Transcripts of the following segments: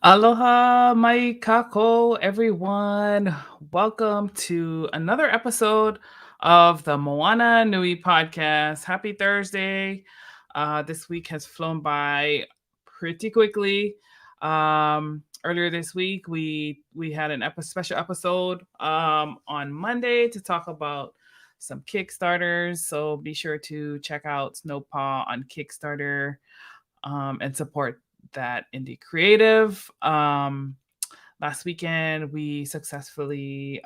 Aloha, mai kako, everyone. Welcome to another episode of the Moana Nui Podcast. Happy Thursday. This week has flown by pretty quickly. Earlier this week, we had an special episode on Monday to talk about some Kickstarters. So be sure to check out Snowpaw on Kickstarter and support that indie creative. Last weekend, we successfully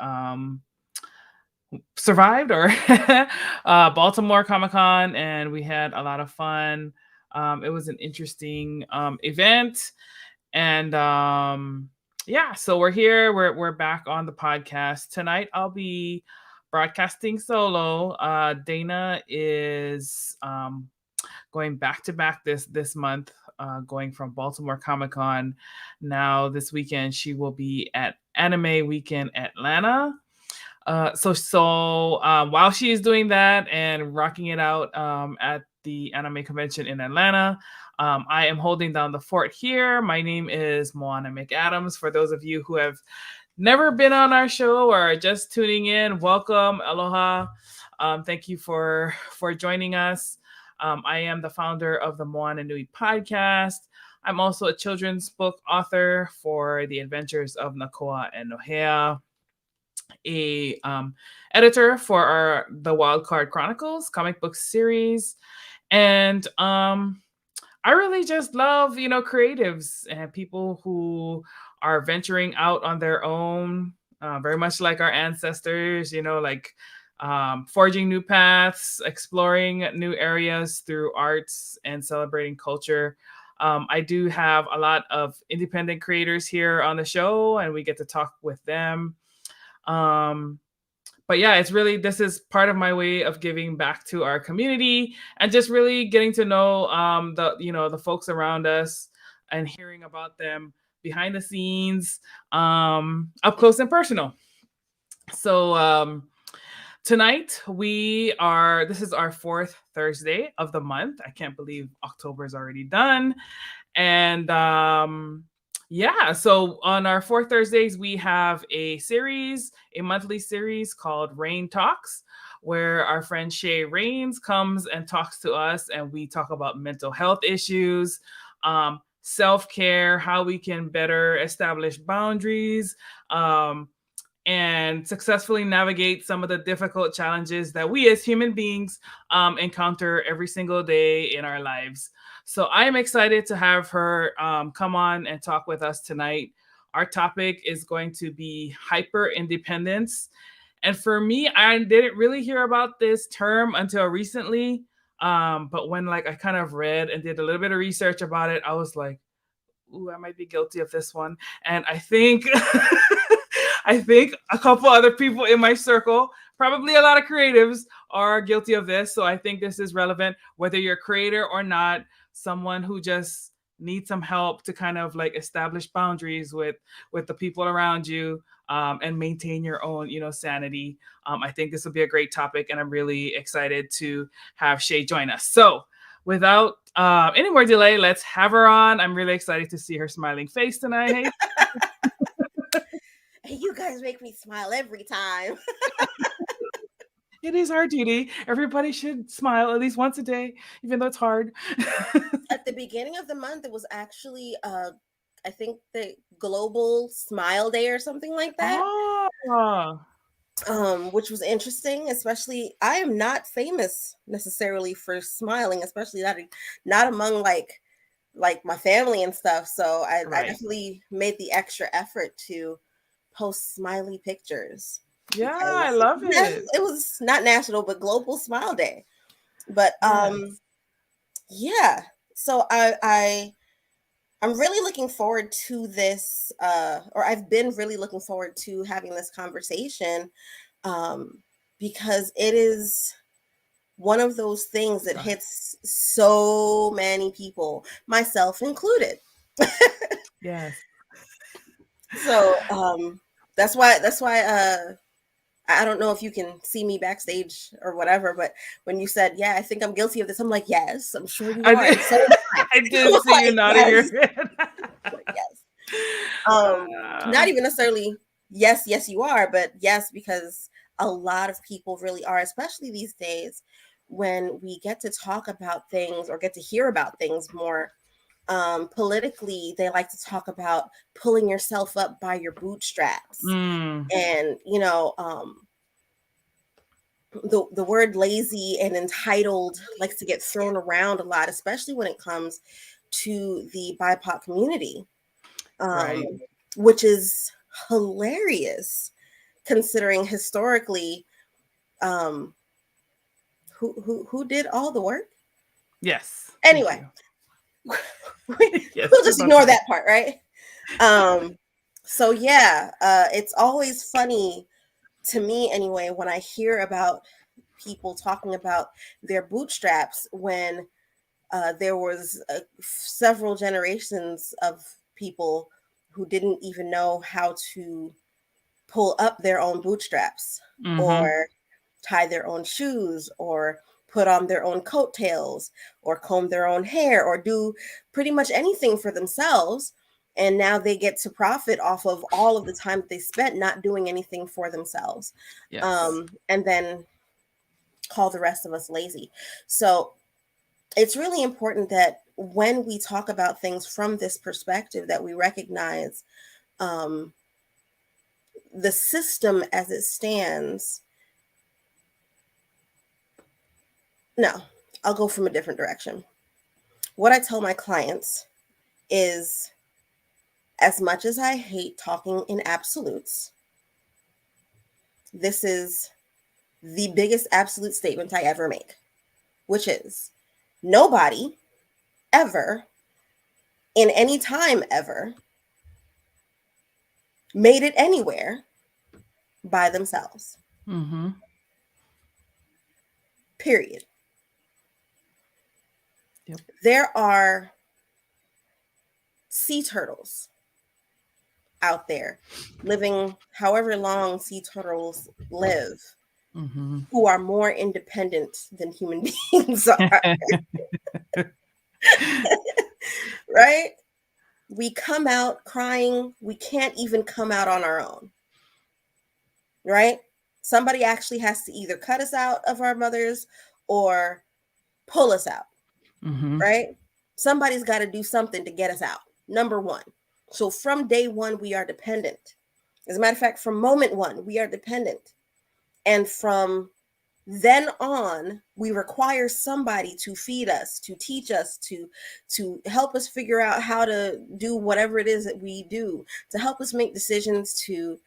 survived or Baltimore Comic Con, and we had a lot of fun. It was an interesting event, and yeah, so we're here. We're back on the podcast tonight. I'll be broadcasting solo. Dana is going back to back this month, going from Baltimore Comic Con. Now this weekend she will be at Anime Weekend Atlanta. While she is doing that and rocking it out at the anime convention in Atlanta, I am holding down the fort here. My name is Moana McAdams. For those of you who have never been on our show or are just tuning in, welcome, aloha. Thank you for joining us. I am the founder of the Moana Nui Podcast. I'm also a children's book author for The Adventures of Nakoa and Nohea, a editor for the Wildcard Chronicles comic book series, and I really just love, creatives and people who are venturing out on their own, very much like our ancestors, forging new paths, exploring new areas through arts, and celebrating culture. I do have a lot of independent creators here on the show, and we get to talk with them. But yeah, this is part of my way of giving back to our community and just really getting to know the folks around us and hearing about them behind the scenes, up close and personal. So tonight this is our fourth Thursday of the month. I can't believe October is already done. And yeah, so on our fourth Thursdays, we have a monthly series called Rain Talks, where our friend Shae Reigns comes and talks to us, and we talk about mental health issues, self-care, how we can better establish boundaries, and successfully navigate some of the difficult challenges that we as human beings encounter every single day in our lives. So I am excited to have her come on and talk with us tonight. Our topic is going to be hyper independence. And for me, I didn't really hear about this term until recently. But when I kind of read and did a little bit of research about it, I was like, ooh, I might be guilty of this one. And I think I think a couple other people in my circle, probably a lot of creatives, are guilty of this. So I think this is relevant, whether you're a creator or not, someone who just needs some help to kind of establish boundaries with the people around you, and maintain your own, sanity. I think this will be a great topic, and I'm really excited to have Shae join us. So without any more delay, let's have her on. I'm really excited to see her smiling face tonight. Hey, you guys make me smile every time. It is our duty. Everybody should smile at least once a day, even though it's hard. At the beginning of the month, it was actually, I think, the Global Smile Day or something like that. Oh. Which was interesting. Especially, I am not famous necessarily for smiling, especially not among like my family and stuff. So I definitely made the extra effort to post smiley pictures. Yeah, I love it. It was not national, but Global Smile Day. But yeah. So I'm really looking forward to this, or I've been really looking forward to having this conversation, because it is one of those things that hits so many people, myself included. Yes. So that's why I don't know if you can see me backstage or whatever, but when you said, yeah, I think I'm guilty of this, I'm yes, I'm sure you are. I did see you nodding your head. Yes. Not even necessarily yes, you are, but yes, because a lot of people really are, especially these days when we get to talk about things or get to hear about things more politically. They like to talk about pulling yourself up by your bootstraps. And the word lazy and entitled likes to get thrown around a lot, especially when it comes to the BIPOC community, Right. which is hilarious considering historically who did all the work. Yes. Anyway, Yes, we'll we're just about to ignore go. that part, right? So yeah, it's always funny to me anyway when I hear about people talking about their bootstraps when there was several generations of people who didn't even know how to pull up their own bootstraps or tie their own shoes or put on their own coattails or comb their own hair or do pretty much anything for themselves. And now they get to profit off of all of the time that they spent not doing anything for themselves. Yes. And then call the rest of us lazy. So it's really important that when we talk about things from this perspective, that we recognize the system as it stands. No, I'll go from a different direction. What I tell my clients is, as much as I hate talking in absolutes, this is the biggest absolute statement I ever make, which is nobody ever, in any time ever, made it anywhere by themselves. Period. Yep. There are sea turtles out there living however long sea turtles live who are more independent than human beings are. Right? We come out crying. We can't even come out on our own. Right? Somebody actually has to either cut us out of our mothers or pull us out. Right? Somebody's got to do something to get us out. Number one. So from day one, we are dependent. As a matter of fact, from moment one, we are dependent. And from then on, we require somebody to feed us, to teach us, to help us figure out how to do whatever it is that we do, to help us make decisions, to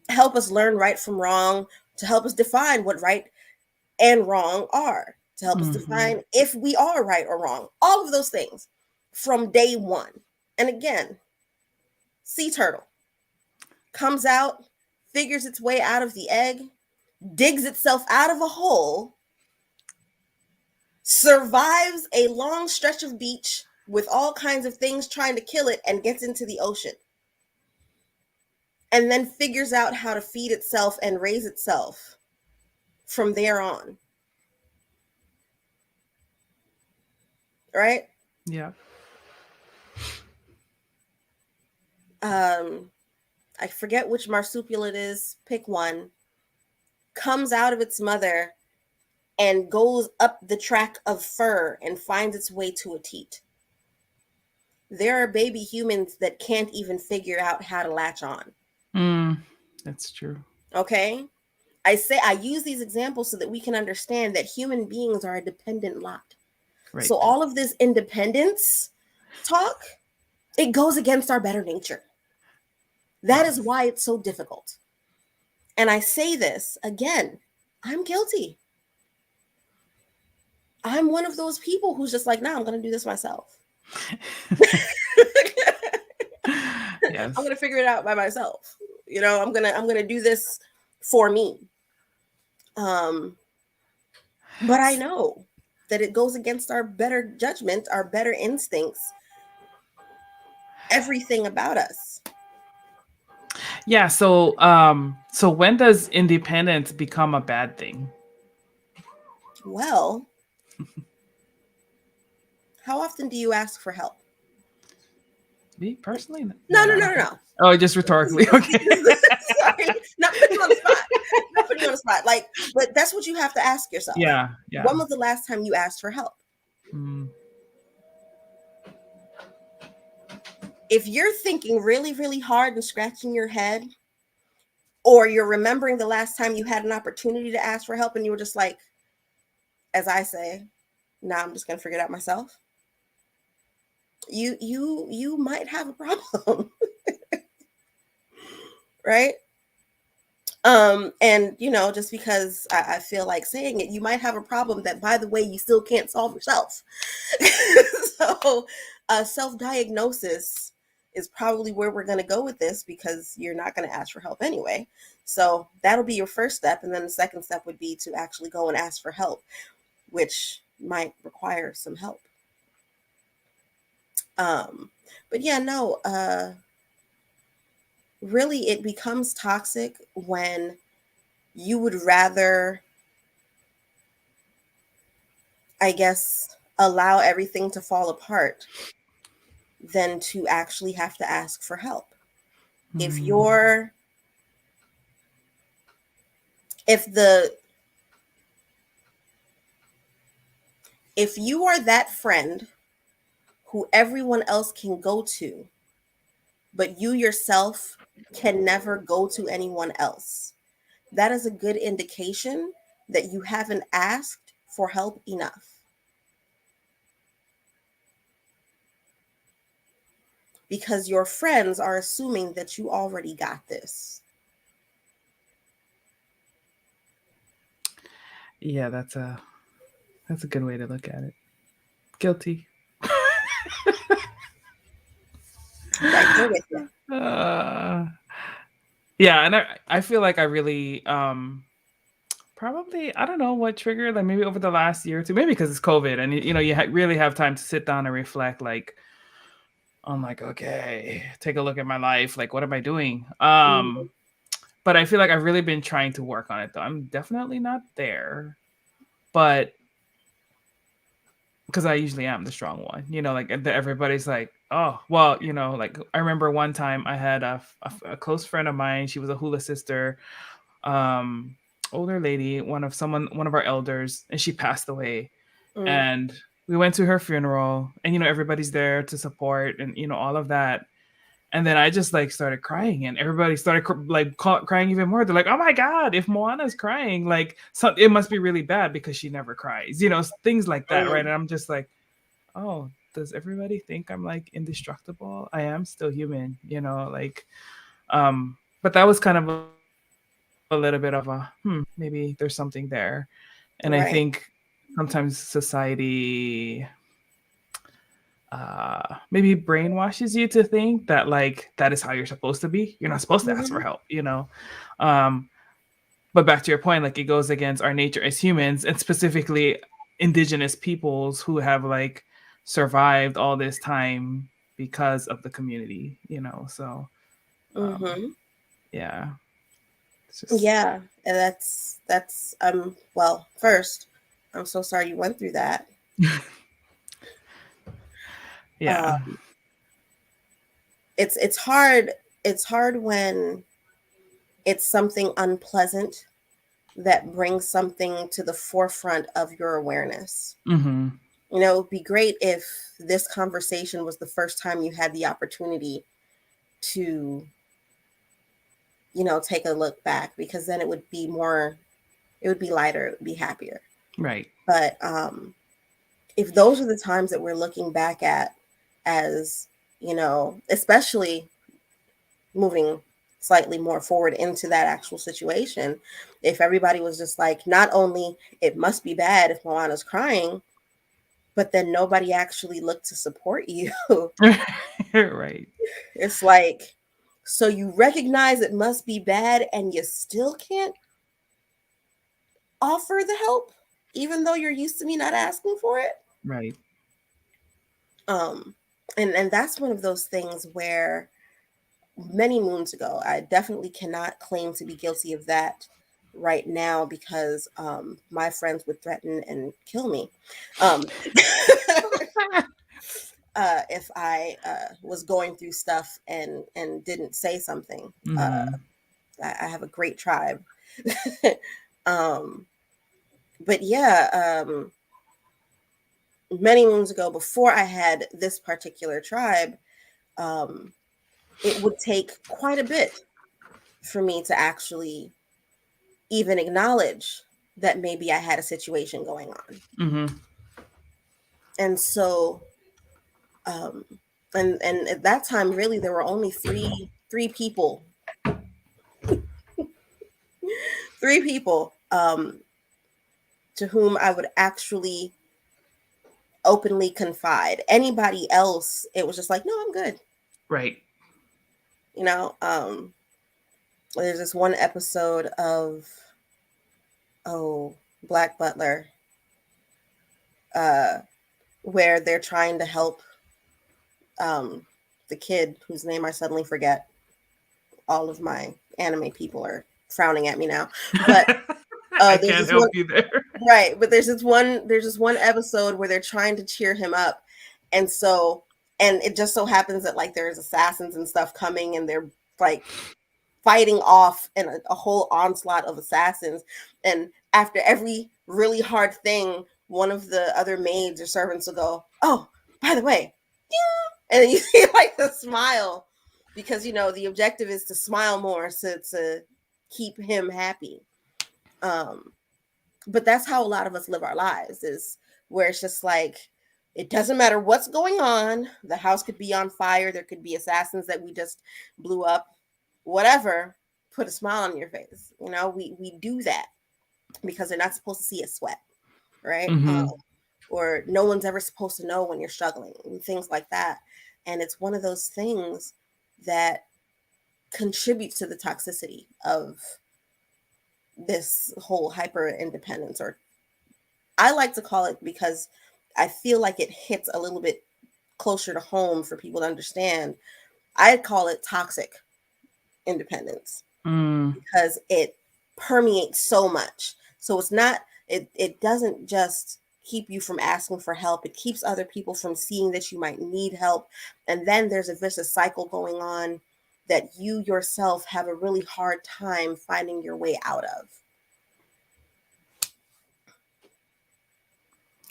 help us learn right from wrong, to help us define what right and wrong are, to help us define if we are right or wrong. All of those things from day one. And again, sea turtle comes out, figures its way out of the egg, digs itself out of a hole, survives a long stretch of beach with all kinds of things trying to kill it, and gets into the ocean. And then figures out how to feed itself and raise itself from there on. Right? Yeah. I forget which marsupial it is. Pick one. Comes out of its mother and goes up the track of fur and finds its way to a teat. There are baby humans that can't even figure out how to latch on. That's true. Okay? I use these examples so that we can understand that human beings are a dependent lot. Right. So all of this independence talk, it goes against our better nature. That is why it's so difficult. And I say this again, I'm guilty. I'm one of those people who's just like, nah, I'm going to do this myself. Yes. I'm going to figure it out by myself. You know, I'm going to do this for me. But I know that it goes against our better judgment, our better instincts, everything about us. Yeah, so so when does independence become a bad thing? Well, how often do you ask for help? Me personally? No. Oh, just rhetorically. Okay. Sorry, not putting you on the spot. Not putting you on the spot. Like, but that's what you have to ask yourself. Yeah. When was the last time you asked for help? Mm. If you're thinking really, really hard and scratching your head, or you're remembering the last time you had an opportunity to ask for help and you were just like, as I say, nah, I'm just gonna figure it out myself. You might have a problem. Right? And just because I feel like saying it, you might have a problem that, by the way, you still can't solve yourself. So self-diagnosis is probably where we're going to go with this, because you're not going to ask for help anyway. So that'll be your first step. And then the second step would be to actually go and ask for help, which might require some help. But yeah, no, really, it becomes toxic when you would rather, I guess, allow everything to fall apart than to actually have to ask for help. If you are that friend who everyone else can go to, but you yourself can never go to anyone else, that is a good indication that you haven't asked for help enough. Because your friends are assuming that you already got this. Yeah, that's a good way to look at it. Guilty. Right there with you. Yeah, and I feel like I really probably, I don't know what triggered, like maybe over the last year or two, maybe because it's COVID and you really have time to sit down and reflect, like I'm like, okay, take a look at my life, like what am I doing? But I feel like I've really been trying to work on it, though. I'm definitely not there, but because I usually am the strong one, like everybody's like, oh, well, like I remember one time I had a close friend of mine. She was a hula sister, older lady, one of our elders, and she passed away. And we went to her funeral, and everybody's there to support, and all of that. And then I just like started crying, and everybody started crying even more. They're like, "Oh my god, if Moana's crying, like it must be really bad because she never cries," things like that, right? And I'm just like, "Oh, does everybody think I'm like indestructible? I am still human, like." But that was kind of a little bit of a maybe there's something there, and right. I think sometimes society maybe brainwashes you to think that like that is how you're supposed to be. You're not supposed to ask for help, but back to your point, like it goes against our nature as humans, and specifically indigenous peoples who have like survived all this time because of the community, so yeah. Yeah, and that's well, first, I'm so sorry you went through that. Yeah. It's hard when it's something unpleasant that brings something to the forefront of your awareness. It would be great if this conversation was the first time you had the opportunity to take a look back, because then it would be lighter, it would be happier. Right. But if those are the times that we're looking back at as, especially moving slightly more forward into that actual situation, if everybody was just like, not only it must be bad if Moana's crying, but then nobody actually looked to support you. Right. It's like, so you recognize it must be bad and you still can't offer the help, even though you're used to me not asking for it. Right. And that's one of those things where many moons ago, I definitely cannot claim to be guilty of that right now, because my friends would threaten and kill me. if I was going through stuff and didn't say something. I have a great tribe. But yeah, many moons ago, before I had this particular tribe, it would take quite a bit for me to actually even acknowledge that maybe I had a situation going on. And so, and at that time, really, there were only three people, three people, to whom I would actually openly confide. Anybody else, it was just like, no, I'm good. Right. You know, there's this one episode of Black Butler, where they're trying to help the kid whose name I suddenly forget. All of my anime people are frowning at me now, but I there's can't this help one, you there. right? But there's this one episode where they're trying to cheer him up, and it just so happens that like there's assassins and stuff coming, and they're like fighting off and a whole onslaught of assassins. And after every really hard thing, one of the other maids or servants will go, "Oh, by the way," and then you see like the smile, because the objective is to smile more, to keep him happy. But that's how a lot of us live our lives, is where it's just like, it doesn't matter what's going on. The house could be on fire. There could be assassins that we just blew up, whatever. Put a smile on your face. We do that because they're not supposed to see us sweat, right? Or no one's ever supposed to know when you're struggling, and things like that. And it's one of those things that contributes to the toxicity of this whole hyper independence, or I like to call it, because I feel like it hits a little bit closer to home for people to understand. I call it toxic independence, because it permeates so much. So it's not, it doesn't just keep you from asking for help. It keeps other people from seeing that you might need help. And then there's a vicious cycle going on that you yourself have a really hard time finding your way out of.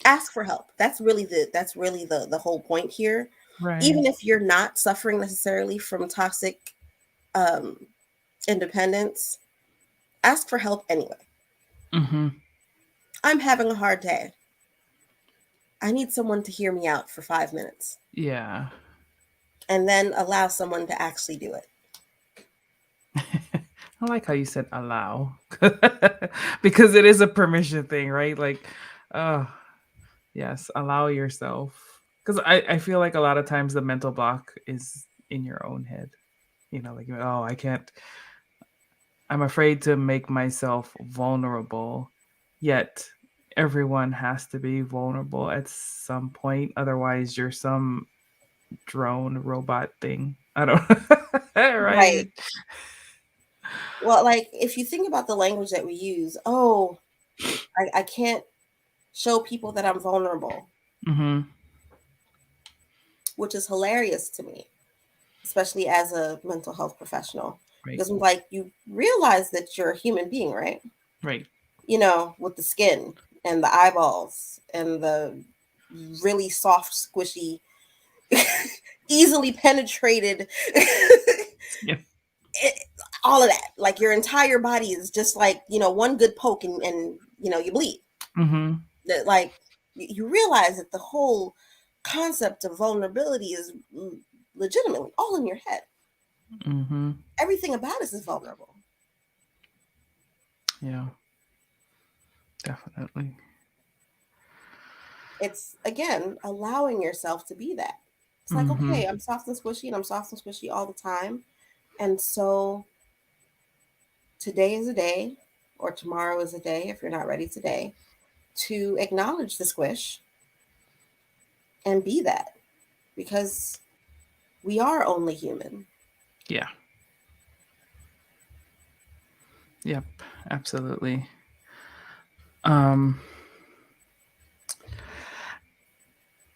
Ask for help. That's really the whole point here. Right. Even if you're not suffering necessarily from toxic independence, ask for help anyway. I'm having a hard day. I need someone to hear me out for 5 minutes. Yeah. And then allow someone to actually do it. I like how you said allow. Because it is a permission thing, right? Like, yes, allow yourself. Because I feel like a lot of times the mental block is in your own head. Like, oh, I can't. I'm afraid to make myself vulnerable. Yet everyone has to be vulnerable at some point. Otherwise, you're some drone robot thing. I don't Right. Well, like, if you think about the language that we use, I can't show people that I'm vulnerable, which is hilarious to me, especially as a mental health professional. Right. Because I'm like, you realize that you're a human being, right? Right. With the skin and the eyeballs and the really soft, squishy, easily penetrated, Yeah. all of that. Like, your entire body is just like, one good poke and you bleed. That, like, you realize that the whole concept of vulnerability is legitimately all in your head. Everything about us is vulnerable. Yeah. Definitely. It's, again, allowing yourself to be that. It's like, okay, I'm soft and squishy, and I'm soft and squishy all the time. And so today is a day, or tomorrow is a day, if you're not ready today, to acknowledge the squish and be that, because we are only human. Yeah. Yep.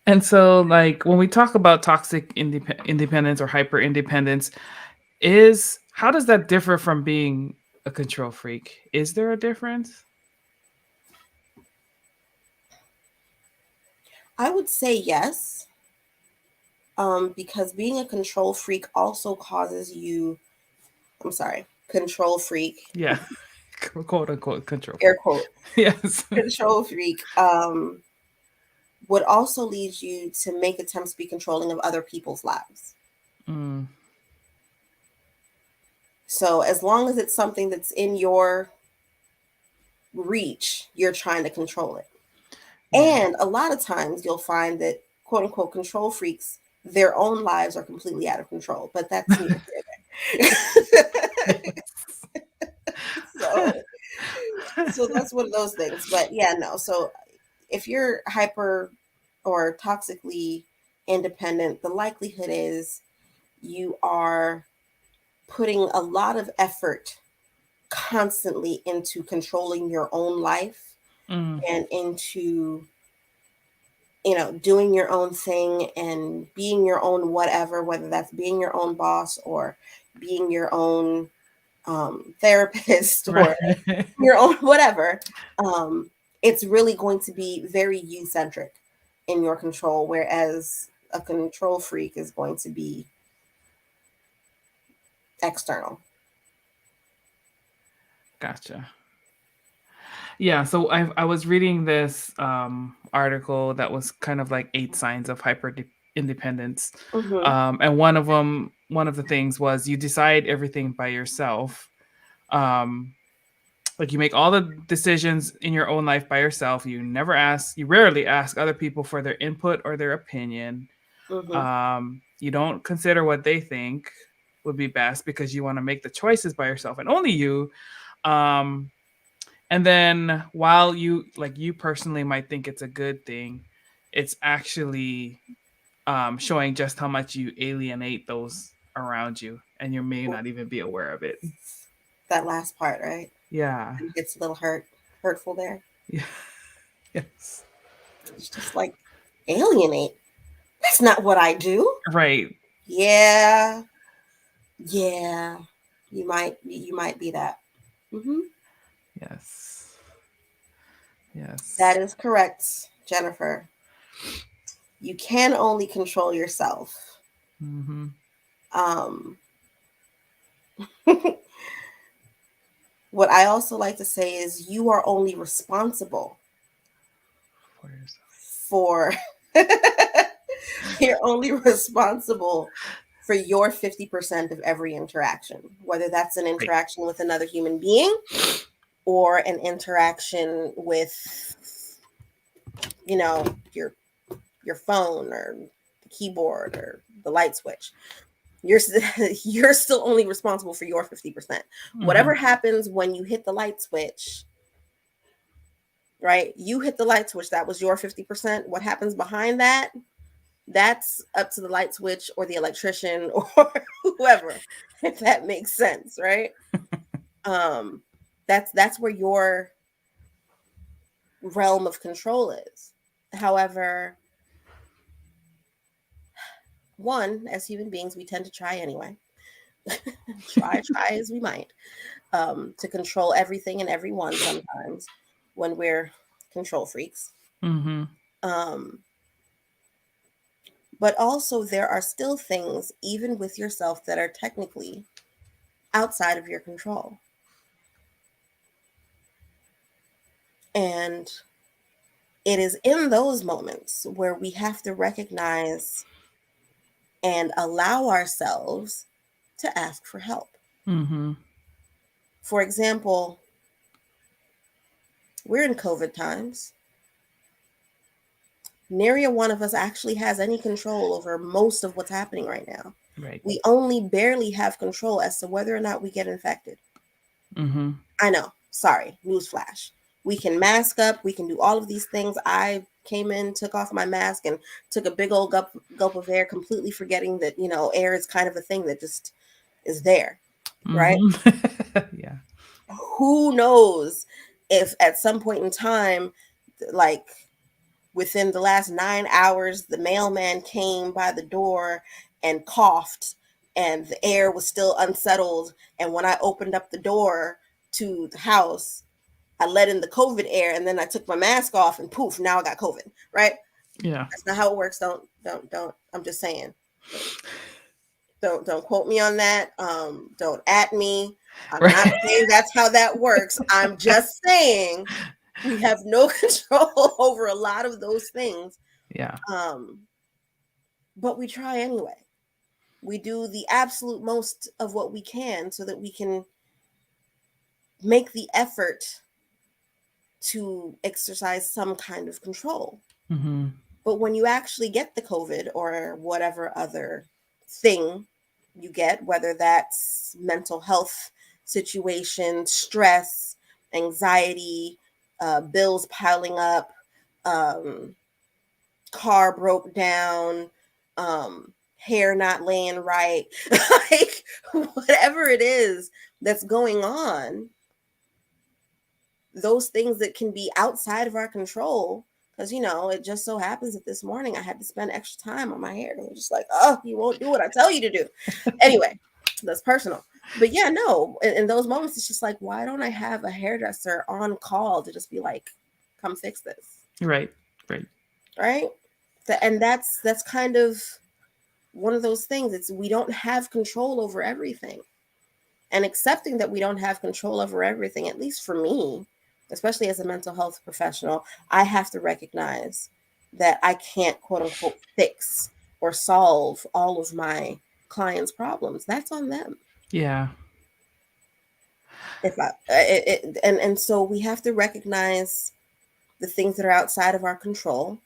And so, like, when we talk about toxic independence or hyper independence, is how does that differ from being a control freak? Is there a difference? I would say yes, because being a control freak also causes you, I'm sorry, control freak, Yeah, quote unquote control air freak. quote, Yes. control freak, would also lead you to make attempts to be controlling of other people's lives. Mm, So as long as it's something that's in your reach, you're trying to control it. yeah. And a lot of times you'll find that quote unquote control freaks, their own lives are completely out of control. But that's neither here nor there. so so that's one of those things. But yeah, no. So if you're hyper or toxically independent, the likelihood is you are putting a lot of effort constantly into controlling your own life Mm, and into doing your own thing and being your own whatever, whether that's being your own boss or being your own therapist or right. your own whatever. It's really going to be very you centric in your control, whereas a control freak is going to be external. Gotcha. Yeah, so I was reading this article that was kind of like 8 signs of independence. Mm-hmm. And one of the things was you decide everything by yourself. Um, like you make all the decisions in your own life by yourself. You rarely ask other people for their input or their opinion. Mm-hmm. You don't consider what they think would be best because you want to make the choices by yourself and only you. Um, and then while you personally might think it's a good thing, it's actually showing just how much you alienate those around you, and you may not even be aware of it. That last part, right? Yeah. It gets a little hurtful there. Yeah. Yes. It's just like alienate. That's not what I do. Right. Yeah, yeah. You might be that. Mm-hmm. Yes. That Yes. is correct, Jennifer. You can only control yourself. Mm-hmm. Um, what I also like to say is you are only responsible For yourself. for you're only responsible for your 50% of every interaction, whether that's an Right. interaction with another human being or an interaction with, you know, your phone or the keyboard or the light switch. You're you're still only responsible for your 50%. Mm-hmm. Whatever happens when you hit the light switch, right? You hit the light switch, that was your 50%. What happens behind that? That's up to the light switch or the electrician or whoever, if that makes sense, right? Um that's where your realm of control is. However, one, as human beings, we tend to try anyway. try as we might, to control everything and everyone sometimes when we're control freaks. Mm-hmm. Um, but also, there are still things, even with yourself, that are technically outside of your control. And it is in those moments where we have to recognize and allow ourselves to ask for help. Mm-hmm. For example, we're in COVID times. Nary a one of us actually has any control over most of what's happening right now. Right. We only barely have control as to whether or not we get infected. Mm-hmm. I know. Sorry. Newsflash. We can mask up. We can do all of these things. I came in, took off my mask, and took a big old gulp of air, completely forgetting that, air is kind of a thing that just is there, right? Mm-hmm. Yeah. Who knows if at some point in time, like, within the last 9 hours, the mailman came by the door and coughed, and the air was still unsettled. And when I opened up the door to the house, I let in the COVID air, and then I took my mask off, and poof, now I got COVID, right? Yeah. That's not how it works. Don't. I'm just saying. Don't quote me on that. Don't at me. I'm not saying that's how that works. I'm just saying we have no control over a lot of those things. Yeah. But we try anyway. We do the absolute most of what we can so that we can make the effort to exercise some kind of control. Mm-hmm. But when you actually get the COVID or whatever other thing you get, whether that's mental health situation, stress, anxiety, bills piling up, car broke down, hair not laying right, like whatever it is that's going on, those things that can be outside of our control. Because, it just so happens that this morning I had to spend extra time on my hair. And we're just like, oh, you won't do what I tell you to do. Anyway, that's personal. But yeah, no, in those moments, it's just like, why don't I have a hairdresser on call to just be like, come fix this? Right. And that's kind of one of those things. We don't have control over everything. And accepting that we don't have control over everything, at least for me, especially as a mental health professional, I have to recognize that I can't, quote unquote, fix or solve all of my clients' problems. That's on them. Yeah. And so we have to recognize the things that are outside of our control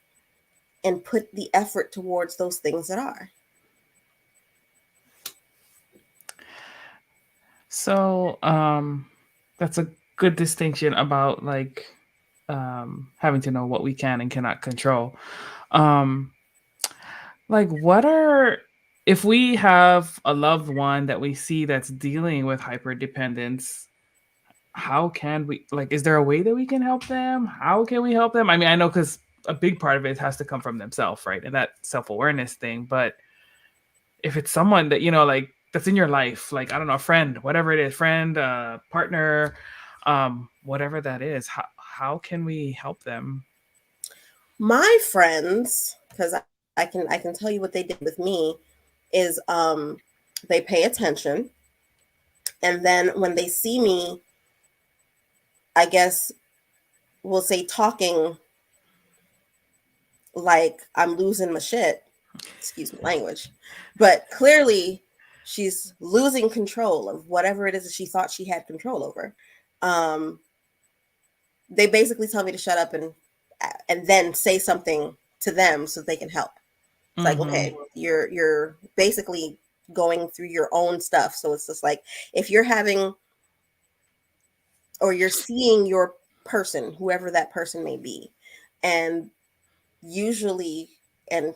and put the effort towards those things that are. So that's a good distinction about like having to know what we can and cannot control. Like if we have a loved one that we see that's dealing with hyperdependence, how can we, like, is there a way that we can help them? How can we help them? I mean, I know because a big part of it has to come from themselves, right? And that self-awareness thing. But if it's someone that, like that's in your life, like, I don't know, a friend, whatever it is, friend, partner, whatever that is, how can we help them? My friends, because I can tell you what they did with me, is they pay attention. And then when they see me, I guess we'll say talking like I'm losing my shit, excuse my language, but clearly she's losing control of whatever it is that she thought she had control over. They basically tell me to shut up and then say something to them so they can help. It's like, okay, you're basically going through your own stuff. So it's just like, if you're having, or you're seeing your person, whoever that person may be, and usually, and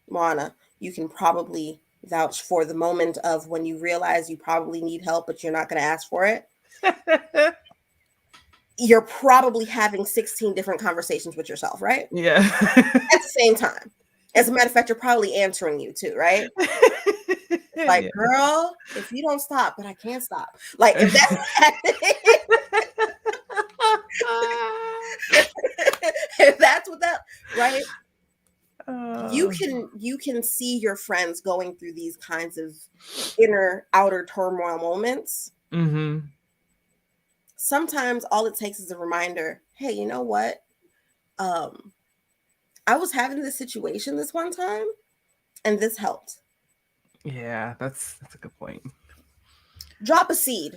Moana, you can probably vouch for the moment of when you realize you probably need help, but you're not going to ask for it. You're probably having 16 different conversations with yourself, right? Yeah. At the same time. As a matter of fact, you're probably answering you too, right? Like, yeah. Girl, if you don't stop, but I can't stop. Like, if that's happening, if that's what that, right? You can see your friends going through these kinds of outer turmoil moments. Mm-hmm. Sometimes all it takes is a reminder. Hey, you know what? I was having this situation this one time, and this helped. Yeah, that's a good point. Drop a seed.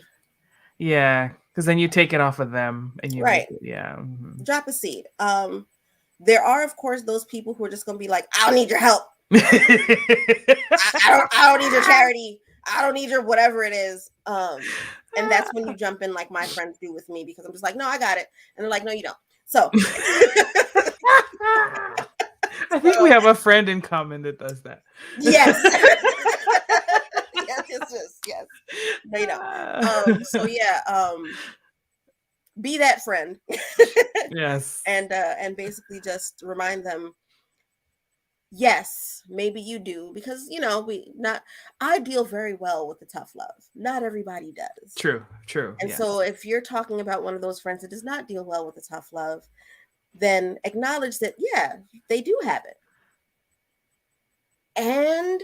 Yeah, because then you take it off of them, and you right. Yeah. Mm-hmm. Drop a seed. There are, of course, those people who are just going to be like, I don't need your help. I don't need your charity. I don't need your whatever it is. And that's when you jump in like my friends do with me, because I'm just like, no, I got it. And they're like, no, you don't. So I think we have a friend in common that does that. Yes. Yes. No, you don't. So yeah, be that friend. Yes. And basically just remind them, yes, maybe you do, because I deal very well with the tough love. Not everybody does. True. And Yes. so if you're talking about one of those friends that does not deal well with the tough love, then acknowledge that, yeah, they do have it. And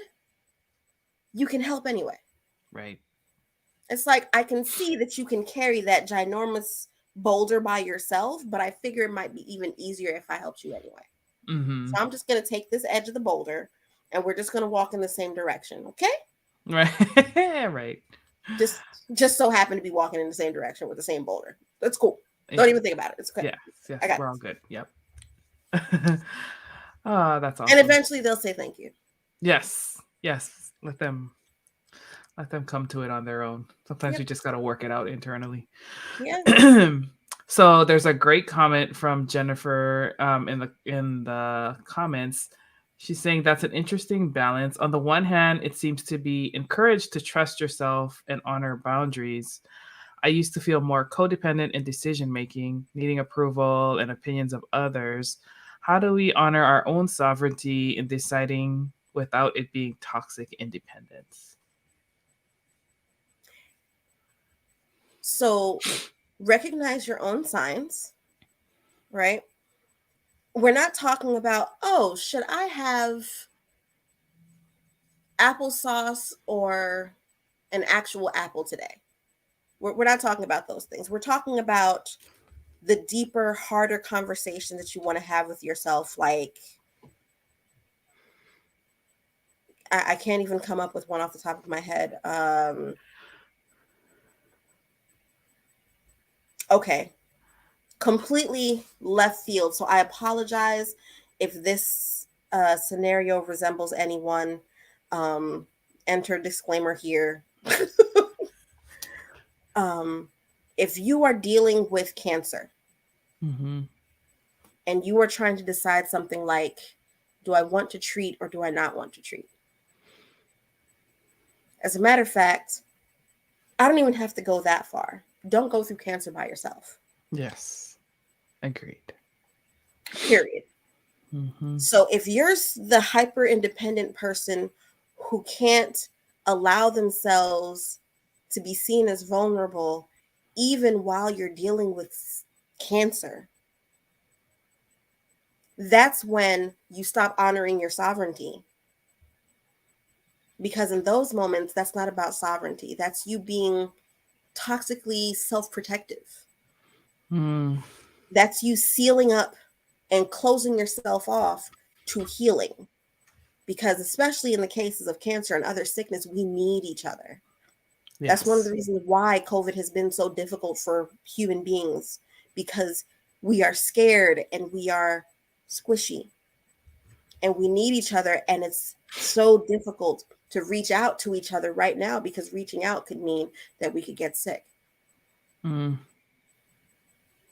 you can help anyway. Right. It's like, I can see that you can carry that ginormous boulder by yourself, but I figure it might be even easier if I helped you anyway. Mm-hmm. So I'm just going to take this edge of the boulder and we're just going to walk in the same direction. Okay. Right. Right. Just so happen to be walking in the same direction with the same boulder. That's cool. Yeah. Don't even think about it. It's okay. Yes. I got We're all this. good. Yep. That's awesome. And eventually they'll say thank you. Yes. Let them come to it on their own. Sometimes you just got to work it out internally. Yeah. So there's a great comment from Jennifer in the comments. She's saying that's an interesting balance. On the one hand, it seems to be encouraged to trust yourself and honor boundaries. I used to feel more codependent in decision making, needing approval and opinions of others. How do we honor our own sovereignty in deciding without it being toxic independence? So recognize your own signs, right? We're not talking about, oh, should I have applesauce or an actual apple today? We're not talking about those things. We're talking about the deeper, harder conversation that you want to have with yourself. Like, I can't even come up with one off the top of my head. Okay. Completely left field. So I apologize if this scenario resembles anyone. Enter disclaimer here. If you are dealing with cancer Mm-hmm. and you are trying to decide something like, do I want to treat or do I not want to treat? As a matter of fact, I don't even have to go that far. Don't go through cancer by yourself. Yes. Agreed. Period. Mm-hmm. So if you're the hyper independent person who can't allow themselves to be seen as vulnerable, even while you're dealing with cancer, that's when you stop honoring your sovereignty. Because in those moments, that's not about sovereignty. That's you being toxically self-protective. Mm. That's you sealing up and closing yourself off to healing. Because especially in the cases of cancer and other sickness, we need each other. Yes. That's one of the reasons why COVID has been so difficult for human beings, because we are scared and we are squishy and we need each other. And it's so difficult to reach out to each other right now, because reaching out could mean that we could get sick. Mm.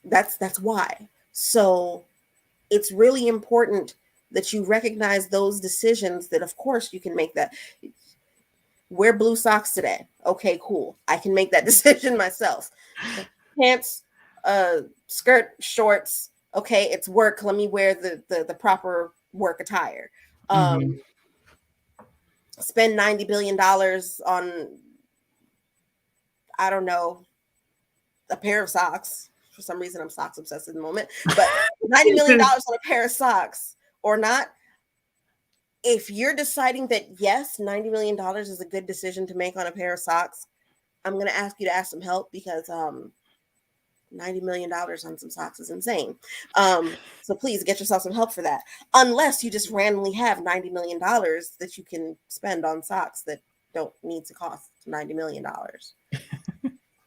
That's why. So it's really important that you recognize those decisions that, of course, you can make that. Wear blue socks today. Okay, cool. I can make that decision myself. Pants, skirt, shorts. Okay, it's work. Let me wear the proper work attire. Mm-hmm. Spend $90 billion on, I don't know, a pair of socks. For some reason, I'm socks obsessed at the moment. But $90 million on a pair of socks or not. If you're deciding that, yes, $90 million is a good decision to make on a pair of socks, I'm going to ask you to ask some help, because $90 million on some socks is insane. So please get yourself some help for that. Unless you just randomly have $90 million that you can spend on socks that don't need to cost $90 million.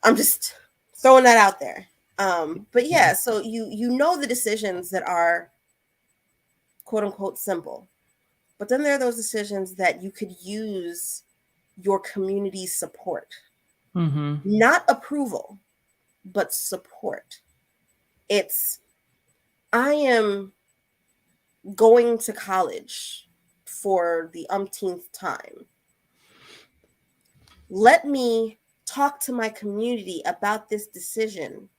I'm just throwing that out there. But yeah, so you know the decisions that are quote unquote simple. But then there are those decisions that you could use your community's support. Mm-hmm. Not approval, but support. It's, I am going to college for the umpteenth time. Let me talk to my community about this decision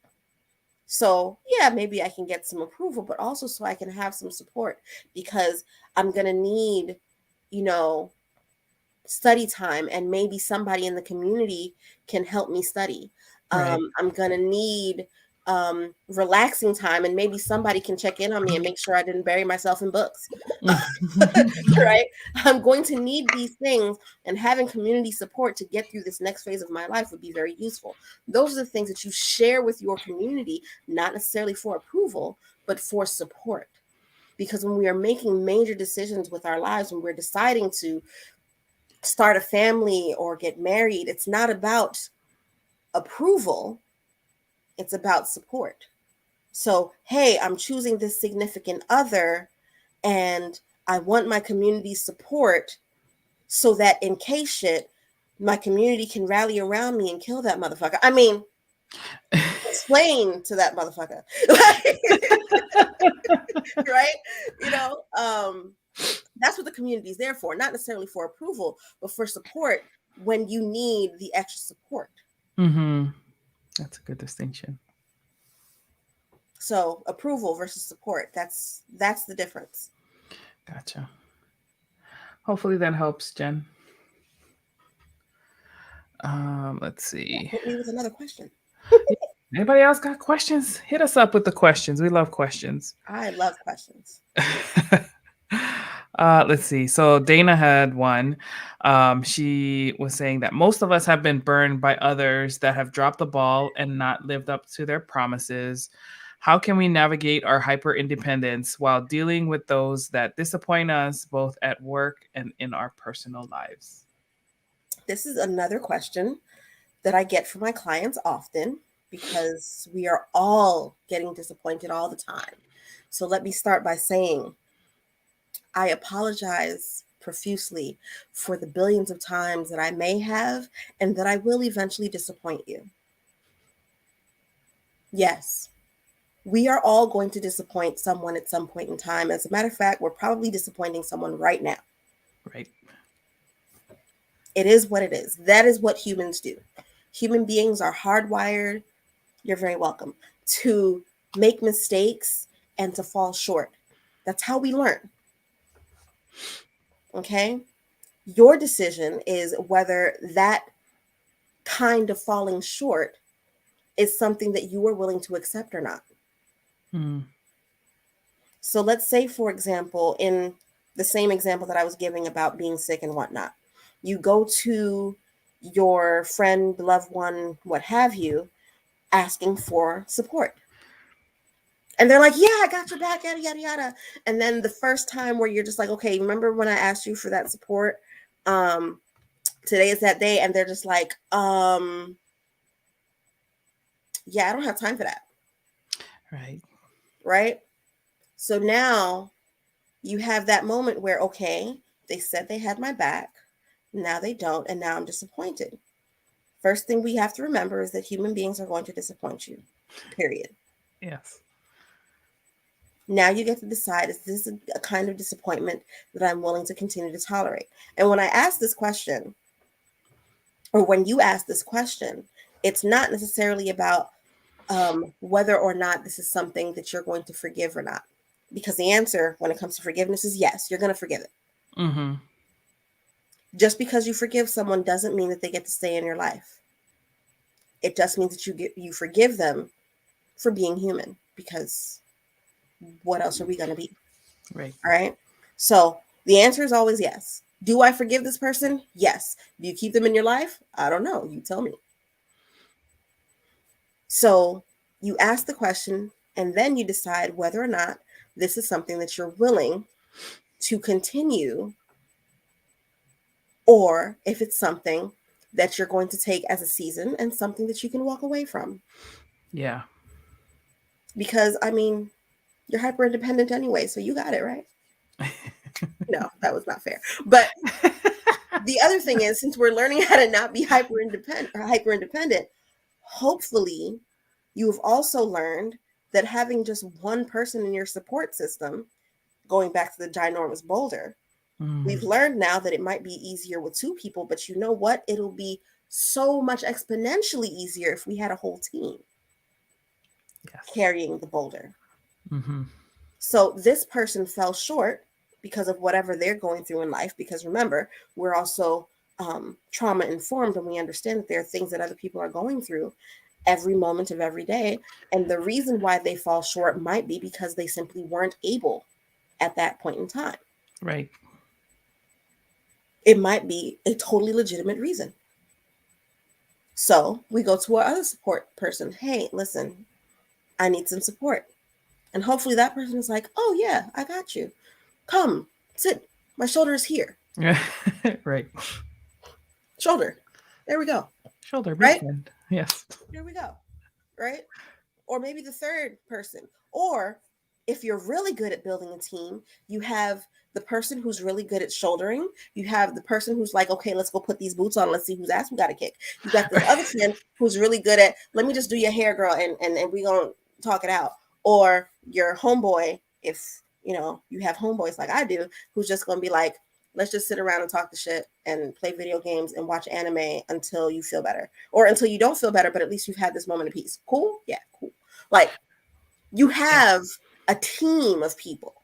So yeah, maybe I can get some approval, but also so I can have some support, because I'm going to need, you know, study time, and maybe somebody in the community can help me study. Right. I'm going to need relaxing time, and maybe somebody can check in on me and make sure I didn't bury myself in books. Right? I'm going to need these things, and having community support to get through this next phase of my life would be very useful. Those are the things that you share with your community, not necessarily for approval, but for support. Because when we are making major decisions with our lives, when we're deciding to start a family or get married, it's not about approval, it's about support. So, hey, I'm choosing this significant other, and I want my community's support so that in case shit, my community can rally around me and kill that motherfucker. I mean, explain to that motherfucker. Right? You know, that's what the community is there for, not necessarily for approval, but for support when you need the extra support. Mm-hmm. That's a good distinction. So approval versus support, that's the difference. Gotcha. Hopefully that helps, Jen. Let's Yeah, see. hit me with another question. Anybody else got questions? Hit us up with the questions. We love questions. I love questions. Let's see. So Dana had one. She was saying that most of us have been burned by others that have dropped the ball and not lived up to their promises. How can we navigate our hyper independence while dealing with those that disappoint us both at work and in our personal lives? This is another question that I get from my clients often, because we are all getting disappointed all the time. So let me start by saying I apologize profusely for the billions of times that I may have and that I will eventually disappoint you. Yes, we are all going to disappoint someone at some point in time. As a matter of fact, we're probably disappointing someone right now. Right. It is what it is. That is what humans do. Human beings are hardwired, you're very welcome, to make mistakes and to fall short. That's how we learn. Okay? Your decision is whether that kind of falling short is something that you are willing to accept or not. Mm. So let's say, for example, in the same example that I was giving about being sick and whatnot, you go to your friend, loved one, what have you, asking for support. And they're like, yeah, I got your back, yada, yada, yada. And then the first time where you're just like, okay, remember when I asked you for that support? Today is that day. And they're just like, yeah, I don't have time for that. Right. Right? So now you have that moment where, okay, they said they had my back. Now they don't. And now I'm disappointed. First thing we have to remember is that human beings are going to disappoint you, period. Yes. Now you get to decide, is this a kind of disappointment that I'm willing to continue to tolerate? And when I ask this question, or when you ask this question, it's not necessarily about whether or not this is something that you're going to forgive or not. Because the answer when it comes to forgiveness is yes, you're going to forgive it. Mm-hmm. Just because you forgive someone doesn't mean that they get to stay in your life. It just means that you forgive them for being human, because what else are we going to be? Right. All right. So the answer is always yes. Do I forgive this person? Yes. Do you keep them in your life? I don't know. You tell me. So you ask the question, and then you decide whether or not this is something that you're willing to continue, or if it's something that you're going to take as a season and something that you can walk away from. Yeah. Because, I mean, you're hyper independent anyway, so you got it, right? No, that was not fair. But the other thing is, since we're learning how to not be hyper independent, hopefully you have also learned that having just one person in your support system, going back to the ginormous boulder, we've learned now that it might be easier with two people, but you know what? It'll be so much exponentially easier if we had a whole team. Yes. carrying the boulder. Mm-hmm. So this person fell short because of whatever they're going through in life. Because remember, we're also trauma informed, and we understand that there are things that other people are going through every moment of every day. And the reason why they fall short might be because they simply weren't able at that point in time. Right. It might be a totally legitimate reason. So we go to our other support person. Hey, listen, I need some support. And hopefully that person is like, oh, yeah, I got you. Come, sit. My shoulder is here. Right. Shoulder. There we go. Shoulder, big Right? friend. Yes. There we go. Right? Or maybe the third person. Or if you're really good at building a team, you have the person who's really good at shouldering. You have the person who's like, okay, let's go put these boots on. Let's see whose ass we got to kick. You got this other friend who's really good at, let me just do your hair, girl, and we gonna talk it out. Or your homeboy, if you have homeboys like I do, who's just gonna be like, let's just sit around and talk the shit and play video games and watch anime until you feel better, or until you don't feel better, but at least you've had this moment of peace. Cool? Yeah, cool. Like, you have a team of people,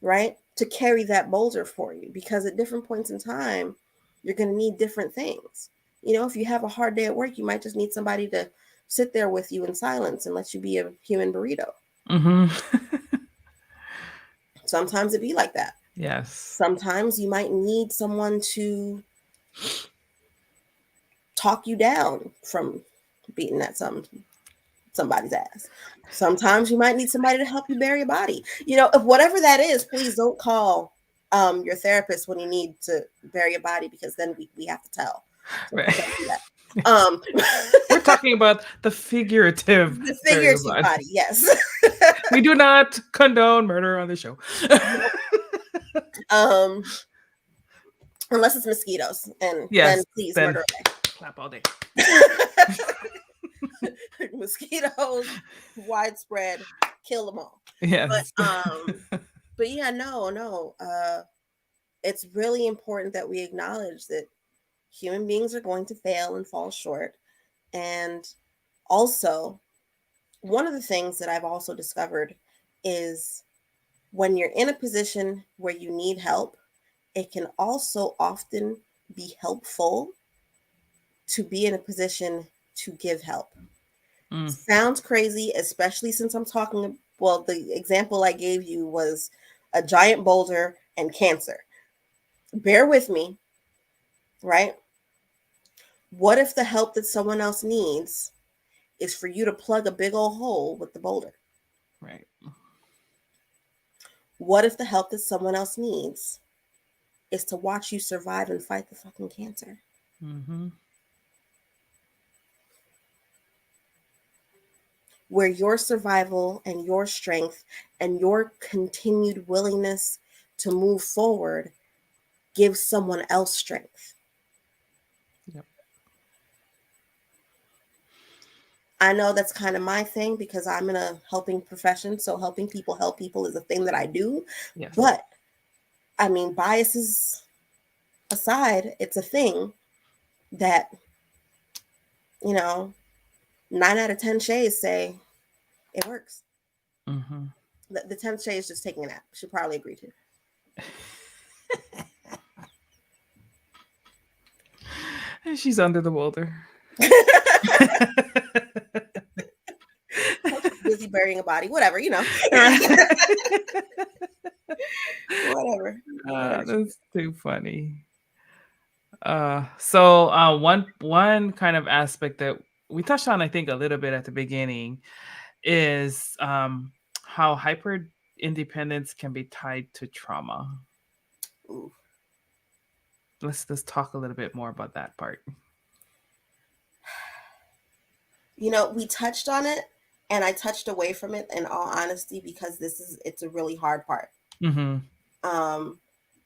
right, to carry that boulder for you, because at different points in time, you're going to need different things. If you have a hard day at work, you might just need somebody to sit there with you in silence and let you be a human burrito. Mm-hmm. Sometimes it be like that. Yes. Sometimes you might need someone to talk you down from beating at somebody's ass. Sometimes you might need somebody to help you bury a body. If whatever that is, please don't call your therapist when you need to bury a body, because then we have to tell. So Right. don't do that. We're talking about the figurative body. Yes. We do not condone murder on the show. Unless it's mosquitoes, and yes, then please murder away. Clap all day. Mosquitoes, widespread, kill them all. Yes. But yeah, no. It's really important that we acknowledge that human beings are going to fail and fall short. And also, one of the things that I've also discovered is when you're in a position where you need help, it can also often be helpful to be in a position to give help. Sounds crazy, especially since I'm talking, well, the example I gave you was a giant boulder and cancer. Bear with me, right? What if the help that someone else needs is for you to plug a big old hole with the boulder? Right. What if the help that someone else needs is to watch you survive and fight the fucking cancer? Mm-hmm. Where your survival and your strength and your continued willingness to move forward gives someone else strength. Yep. I know that's kind of my thing, because I'm in a helping profession. So helping people help people is a thing that I do. Yes. But I mean, biases aside, it's a thing that, 9 out of 10 Shays say it works. Mm-hmm. The 10th Shae is just taking a nap. She'll probably agree to. She's under the boulder. Busy burying a body, whatever, whatever. That's too funny. So one kind of aspect that we touched on, I think, a little bit at the beginning, is how hyper independence can be tied to trauma. Ooh. Let's just talk a little bit more about that part. We touched on it, and I touched away from it, in all honesty, because it's a really hard part. Mm-hmm.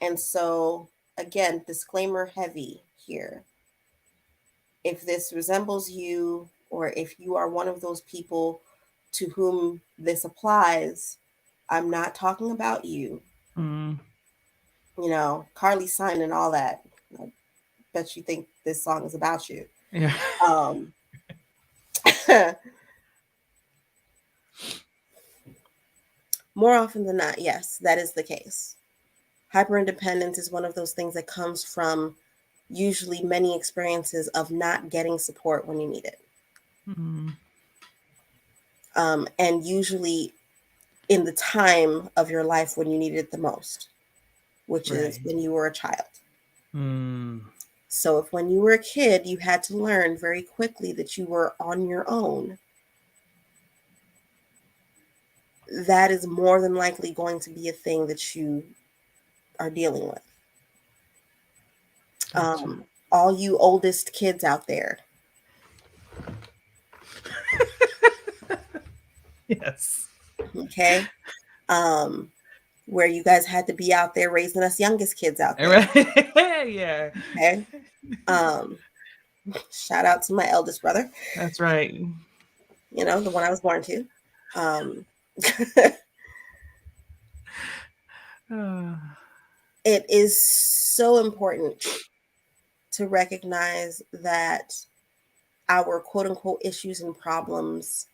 And so, again, disclaimer heavy here. If this resembles you, or if you are one of those people to whom this applies, I'm not talking about you. Mm. Carly Simon and all that. I bet you think this song is about you. Yeah. More often than not, yes, that is the case. Hyperindependence is one of those things that comes from usually many experiences of not getting support when you need it. Mm-hmm. And usually in the time of your life when you needed it the most, which is Right. when you were a child. Mm. So if when you were a kid, you had to learn very quickly that you were on your own, that is more than likely going to be a thing that you are dealing with. Gotcha. All you oldest kids out there. Yes. Okay. Where you guys had to be out there raising us youngest kids out All there. right. Yeah. Okay. Um, Shout out to my eldest brother, That's right. you know, the one I was born to. Um, Uh, it is so important to recognize that our quote unquote issues and problems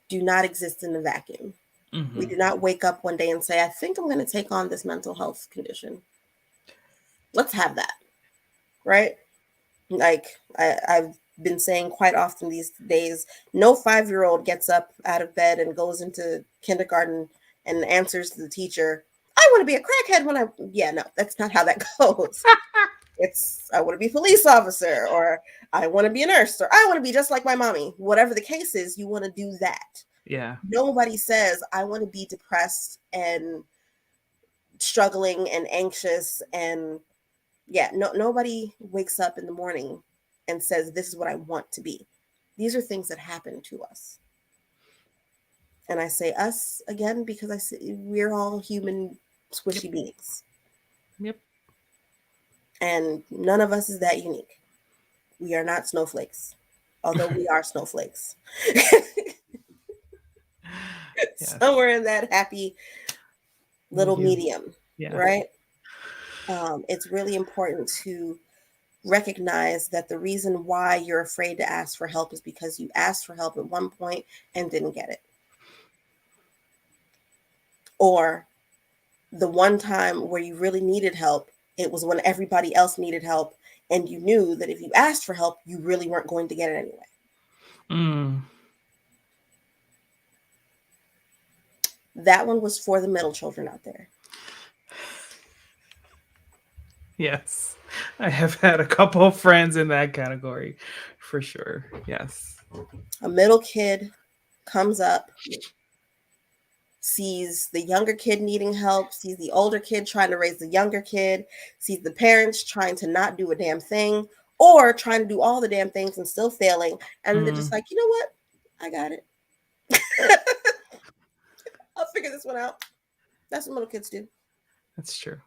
do not exist in a vacuum. We mm-hmm. do not wake up one day and say, I think I'm going to take on this mental health condition. Let's have that. Right? Like I've been saying quite often these days, no 5-year-old gets up out of bed and goes into kindergarten and answers to the teacher, I want to be a crackhead when yeah, no, that's not how that goes. It's, I want to be a police officer, or I want to be a nurse, or I want to be just like my mommy. Whatever the case is, you want to do that. Yeah. Nobody says, I want to be depressed and struggling and anxious and yeah, nobody wakes up in the morning and says, this is what I want to be. These are things that happen to us. And I say us again because I say we're all human squishy beings. Yep. And none of us is that unique. We are not snowflakes, although we are snowflakes. Yes. Somewhere in that happy little medium, Yeah. right? It's really important to recognize that the reason why you're afraid to ask for help is because you asked for help at one point and didn't get it. Or the one time where you really needed help, it was when everybody else needed help, and you knew that if you asked for help, you really weren't going to get it anyway. Mm. That one was for the middle children out there. Yes. I have had a couple of friends in that category for sure. Yes. A middle kid comes up, sees the younger kid needing help, sees the older kid trying to raise the younger kid, sees the parents trying to not do a damn thing or trying to do all the damn things and still failing. And they're just like, you know what? I got it. I'll figure this one out. That's what little kids do. That's true.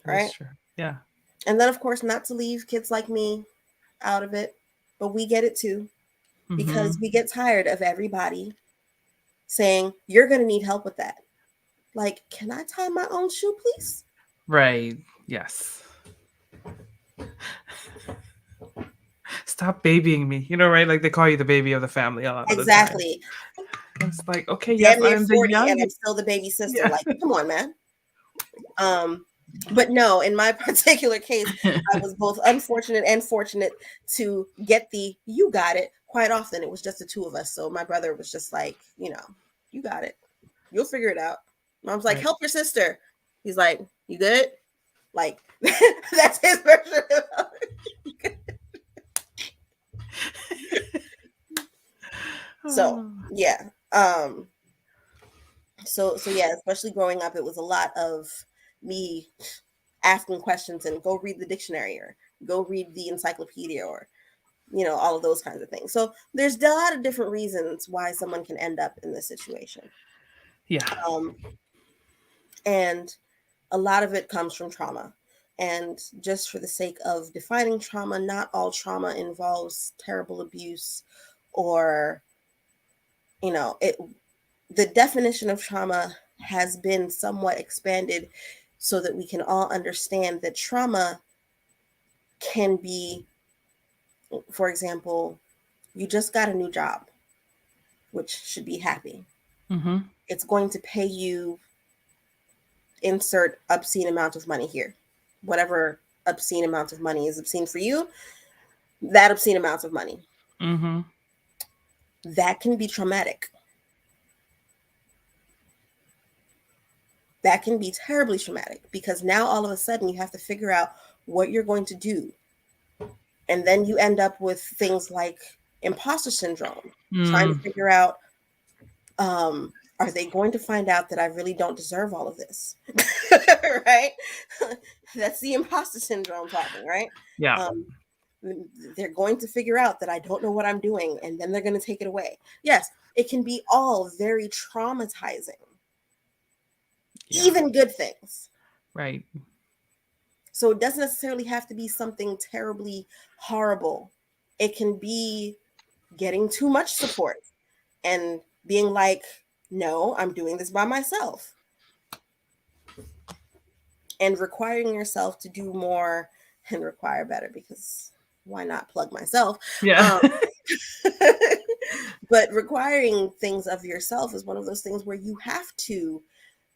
Right? True. Yeah. And then, of course, not to leave kids like me out of it, but we get it too, because we get tired of everybody saying, you're going to need help with that. Like, can I tie my own shoe, please? Right. Yes. Stop babying me. You know, right? Like they call you the baby of the family a lot of the time. Exactly. It's like, okay, Damn yes, near I'm 40 the young. and I'm still the baby sister. Yeah. Like, come on, man. But no, in my particular case, I was both unfortunate and fortunate to get the you got it. Quite often it was just the two of us. So my brother was just like, you know, you got it. You'll figure it out. Mom's like, Right. help your sister. He's like, you good? Like, that's his version of it. So yeah. So yeah, especially growing up, it was a lot of me asking questions and go read the dictionary or go read the encyclopedia or, you know, all of those kinds of things. So there's a lot of different reasons why someone can end up in this situation. Yeah. And a lot of it comes from trauma. And just for the sake of defining trauma, not all trauma involves terrible abuse or, you know, the definition of trauma has been somewhat expanded so that we can all understand that trauma can be, for example, you just got a new job, which should be happy. it's going to pay you insert obscene amount of money here. Whatever obscene amount of money is obscene for you, that obscene amount of money. Mm-hmm. That can be traumatic. That can be terribly traumatic, because now all of a sudden you have to figure out what you're going to do. And then you end up with things like imposter syndrome, trying to figure out, are they going to find out that I really don't deserve all of this? Right? That's the imposter syndrome talking, right? Yeah. They're going to figure out that I don't know what I'm doing, and then they're going to take it away. Yes, it can be all very traumatizing. Yeah. Even good things. Right. So it doesn't necessarily have to be something terribly horrible. It can be getting too much support and being like, no, I'm doing this by myself. And requiring yourself to do more and require better, because why not plug myself? Yeah. But requiring things of yourself is one of those things where you have to,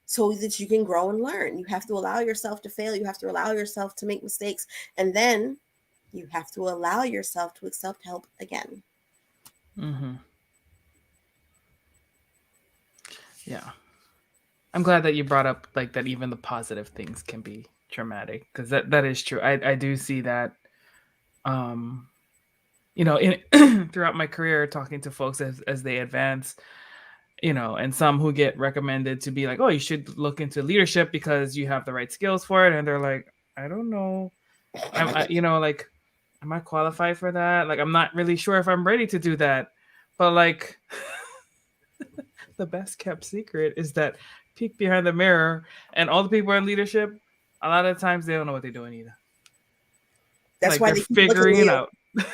so that you can grow and learn. You have to allow yourself to fail. You have to allow yourself to make mistakes. And then you have to allow yourself to accept help again. Mm-hmm. Yeah. I'm glad that you brought up like that even the positive things can be traumatic, because that is true. I do see that, in throughout my career, talking to folks as they advance, and some who get recommended to be like, oh, you should look into leadership because you have the right skills for it. And they're like, I don't know. Like, am I qualified for that? Like, I'm not really sure if I'm ready to do that. But like, the best kept secret is that peek behind the mirror, and all the people in leadership, a lot of times they don't know what they're doing either. That's like why they're figuring it out.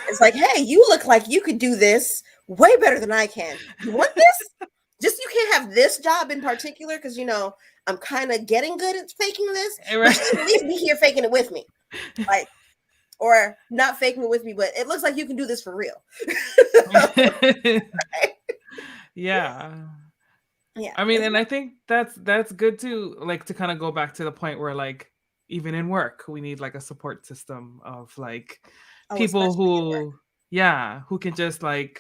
It's like, hey, you look like you could do this way better than I can. You want this? Just, you can't have this job in particular because, I'm kind of getting good at faking this. Right. But you should at least be here faking it with me. Like, or not faking it with me, but it looks like you can do this for real. Right? Yeah. I mean, and I think that's good too, like, to kind of go back to the point where, like, even in work, we need like a support system of like people who can just like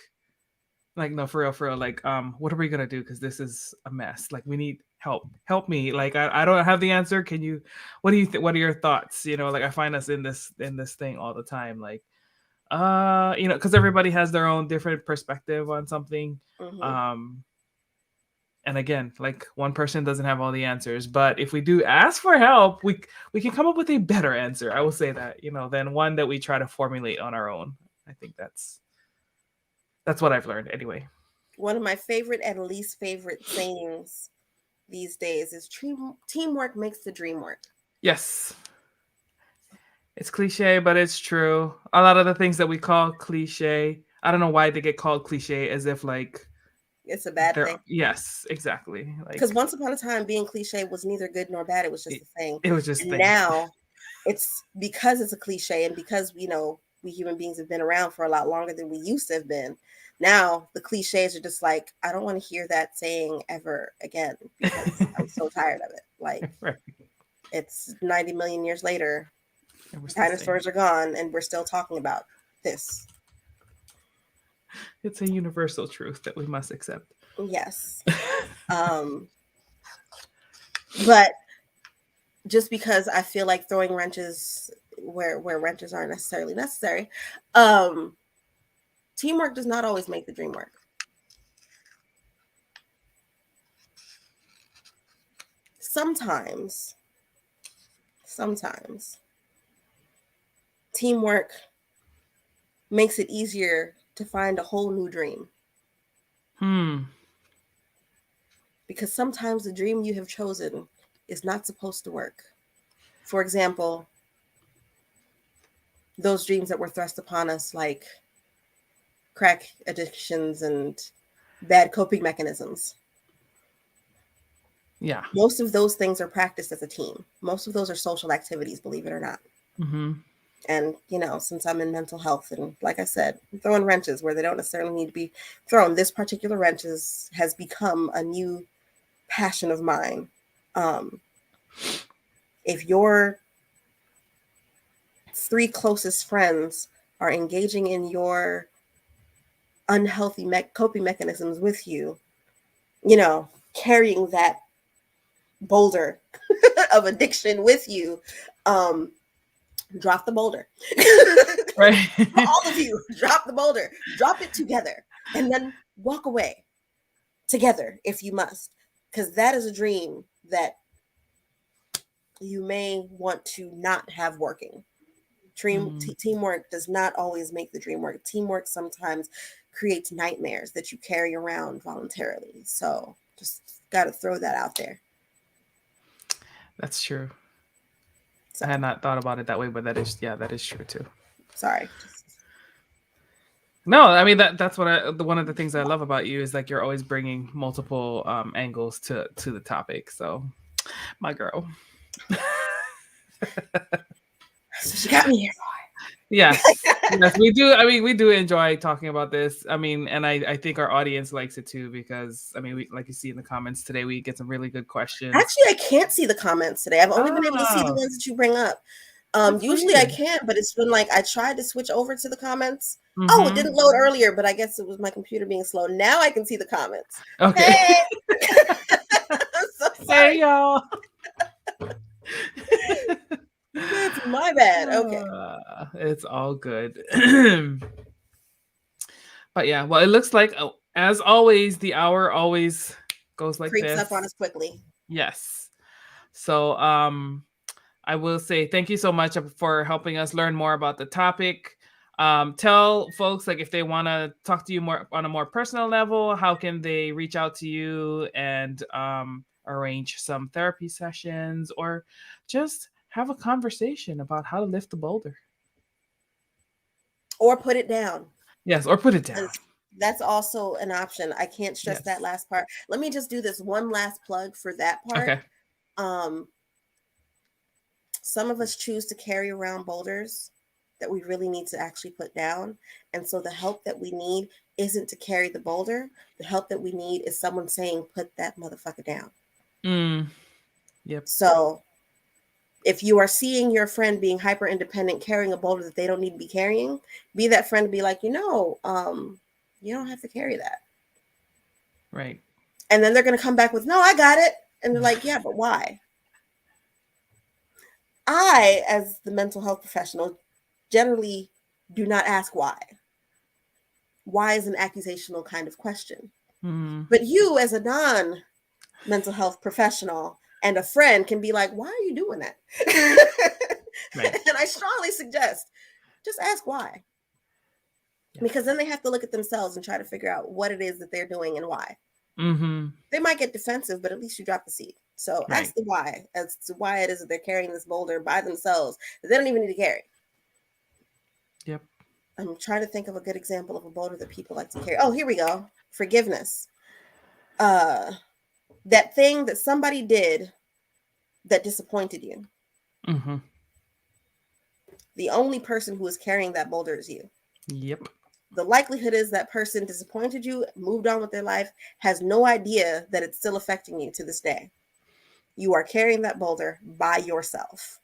no, for real, like, what are we gonna do, because this is a mess, like we need help me, like I don't have the answer, can you, what do you think, what are your thoughts, like I find us in this thing all the time, like because everybody has their own different perspective on something. And again, like, one person doesn't have all the answers, but if we do ask for help, we can come up with a better answer, I will say that, than one that we try to formulate on our own. I think that's what I've learned anyway. One of my favorite and least favorite sayings these days is teamwork makes the dream work. Yes. It's cliche, but it's true. A lot of the things that we call cliche, I don't know why they get called cliche, as if like it's a bad thing. Yes, exactly. Because once upon a time, being cliche was neither good nor bad. It was just a thing. It was just. And now, it's because it's a cliche, and because we human beings have been around for a lot longer than we used to have been. Now the cliches are just like, I don't want to hear that saying ever again, because I'm so tired of it. Like, right. It's 90 million years later. Dinosaurs are gone, and we're still talking about this. It's a universal truth that we must accept. Yes. But just because I feel like throwing wrenches where wrenches aren't necessarily necessary, teamwork does not always make the dream work. Sometimes teamwork makes it easier to find a whole new dream. Because sometimes the dream you have chosen is not supposed to work. For example, those dreams that were thrust upon us, like crack addictions and bad coping mechanisms. Yeah. Most of those things are practiced as a team. Most of those are social activities, believe it or not. Mm-hmm. And, since I'm in mental health, and like I said, I'm throwing wrenches where they don't necessarily need to be thrown. This particular wrench has become a new passion of mine. If your 3 closest friends are engaging in your unhealthy coping mechanisms with you, carrying that boulder of addiction with you, drop the boulder. Right. All of you, drop the boulder, drop it together, and then walk away together if you must, because that is a dream that you may want to not have working. Teamwork does not always make the dream work. Teamwork sometimes creates nightmares that you carry around voluntarily. So just got to throw that out there. That's true. So. I had not thought about it that way, but that is true too. Sorry. No, I mean that's what one of the things I love about you is like you're always bringing multiple angles to the topic. So, my girl. So she got me here. Yes, we do. I mean, we do enjoy talking about this. I mean, and I think our audience likes it too because I mean, we, like you see in the comments today, we get some really good questions. Actually, I can't see the comments today. I've only been able to see the ones that you bring up. Usually I can, but it's been like I tried to switch over to the comments. Mm-hmm. Oh, it didn't load earlier, but I guess it was my computer being slow. Now I can see the comments. Okay. Hey, I'm so sorry. Hey, y'all. It's my bad. Okay. It's all good. But yeah, well, it looks like, as always, the hour always goes like creeps this. Up on us quickly. Yes. So, I will say thank you so much for helping us learn more about the topic. Tell folks, like, if they want to talk to you more on a more personal level, how can they reach out to you and arrange some therapy sessions or just have a conversation about how to lift the boulder. Or put it down. Yes, or put it down. That's also an option. I can't stress that last part. Let me just do this one last plug for that part. Okay. Some of us choose to carry around boulders that we really need to actually put down. And so the help that we need isn't to carry the boulder. The help that we need is someone saying, put that motherfucker down. Yep. So if you are seeing your friend being hyper independent, carrying a boulder that they don't need to be carrying, be that friend to be like, you don't have to carry that. Right. And then they're going to come back with, no, I got it. And they're like, yeah, but why? I, as the mental health professional, generally do not ask why. Why is an accusational kind of question. Mm-hmm. But you, as a non-mental health professional and a friend, can be like, why are you doing that? Right. And I strongly suggest just ask why. Yeah. Because then they have to look at themselves and try to figure out what it is that they're doing and why. Mm-hmm. They might get defensive, but at least you drop the seed. So ask the why as to why it is that they're carrying this boulder by themselves that they don't even need to carry. Yep. I'm trying to think of a good example of a boulder that people like to carry. Oh, here we go. Forgiveness. That thing that somebody did that disappointed you. Mm-hmm. The only person who is carrying that boulder is you. Yep. The likelihood is that person disappointed you, moved on with their life, has no idea that it's still affecting you to this day. You are carrying that boulder by yourself.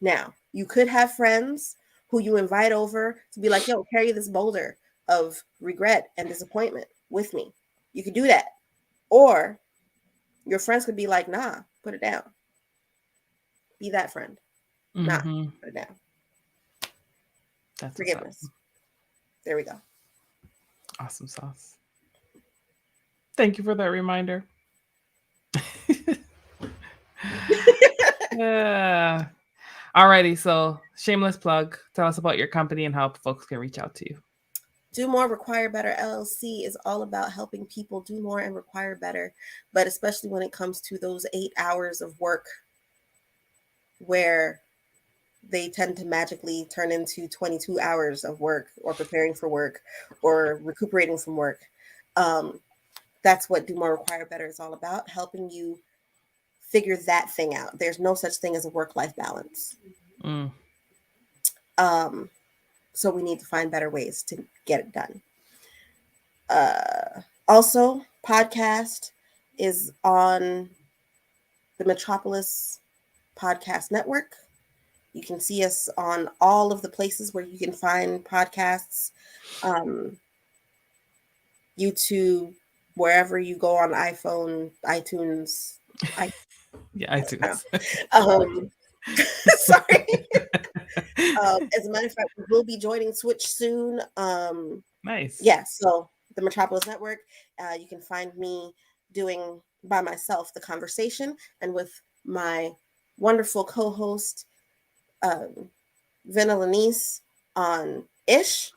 Now, you could have friends who you invite over to be like, yo, carry this boulder of regret and disappointment with me. You could do that. Or your friends could be like, nah, put it down. Be that friend. Mm-hmm. Nah, put it down. That's forgiveness. There we go. Awesome sauce. Thank you for that reminder. Yeah. Alrighty, so shameless plug. Tell us about your company and how folks can reach out to you. Do More, Require Better LLC is all about helping people do more and require better, but especially when it comes to those 8 hours of work where they tend to magically turn into 22 hours of work or preparing for work or recuperating from work. That's what Do More, Require Better is all about, helping you figure that thing out. There's no such thing as a work-life balance. So we need to find better ways to get it done. Also, podcast is on the Metropolis Podcast Network. You can see us on all of the places where you can find podcasts, YouTube, wherever you go on iPhone, iTunes. iTunes. Sorry. As a matter of fact, we will be joining Switch soon. Nice. Yeah, so the Metropolis Network. You can find me doing by myself the conversation, and with my wonderful co-host, Vina Lanice on Ish.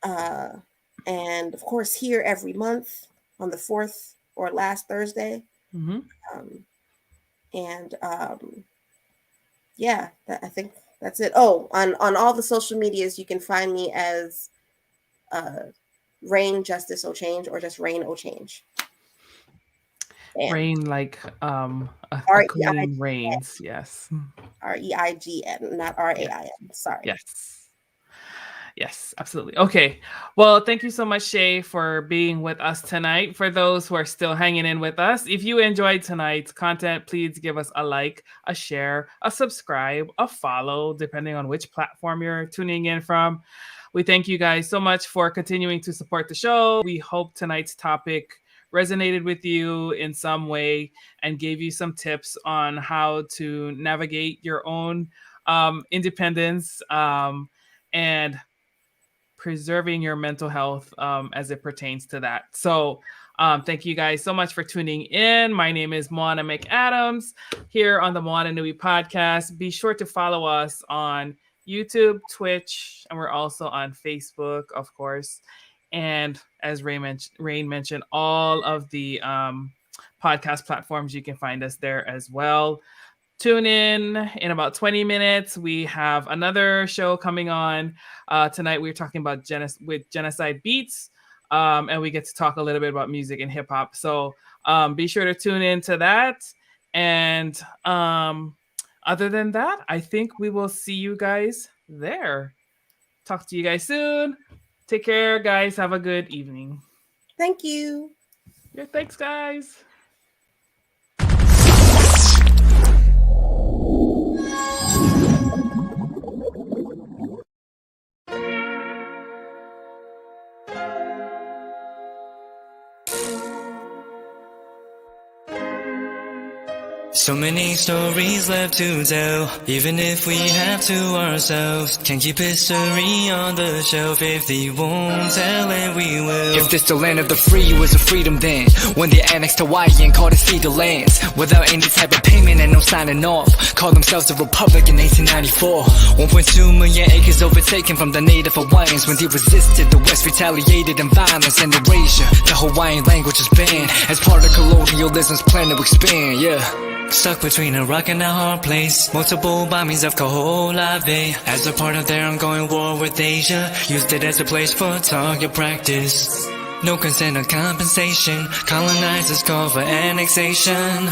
And of course, here every month on the 4th or last Thursday. Mm-hmm. I think that's it. Oh, on all the social medias, you can find me as Reign Justice O Change, or just Reign O Change. Reign, like Queen Reigns, yes. REIGN, not RAIN. Sorry. Yes, absolutely. Okay. Well, thank you so much, Shae, for being with us tonight. For those who are still hanging in with us, if you enjoyed tonight's content, please give us a like, a share, a subscribe, a follow, depending on which platform you're tuning in from. We thank you guys so much for continuing to support the show. We hope tonight's topic resonated with you in some way and gave you some tips on how to navigate your own independence and preserving your mental health as it pertains to that. So thank you guys so much for tuning in. My name is Moana McAdams here on the Moana Nui Podcast. Be sure to follow us on YouTube, Twitch, and we're also on Facebook, of course. And as Rain mentioned, all of the podcast platforms, you can find us there as well. Tune in about 20 minutes. We have another show coming on. Tonight we're talking about Genocide Beats. And we get to talk a little bit about music and hip hop. So be sure to tune in to that. And other than that, I think we will see you guys there. Talk to you guys soon. Take care, guys. Have a good evening. Thank you. Yeah, thanks, guys. So many stories left to tell, even if we have to ourselves. Can't keep history on the shelf. If they won't tell it, we will. If this the land of the free, was a freedom then, when they annexed Hawaii and called it cedar lands, without any type of payment and no signing off. Called themselves a republic in 1894. 1.2 million acres overtaken from the native Hawaiians. When they resisted, the West retaliated in violence and erasure. The Hawaiian language is banned as part of colonialism's plan to expand, Stuck between a rock and a hard place. Multiple bombings of Kaho'olawe as a part of their ongoing war with Asia. Used it as a place for target practice. No consent or compensation. Colonizers call for annexation.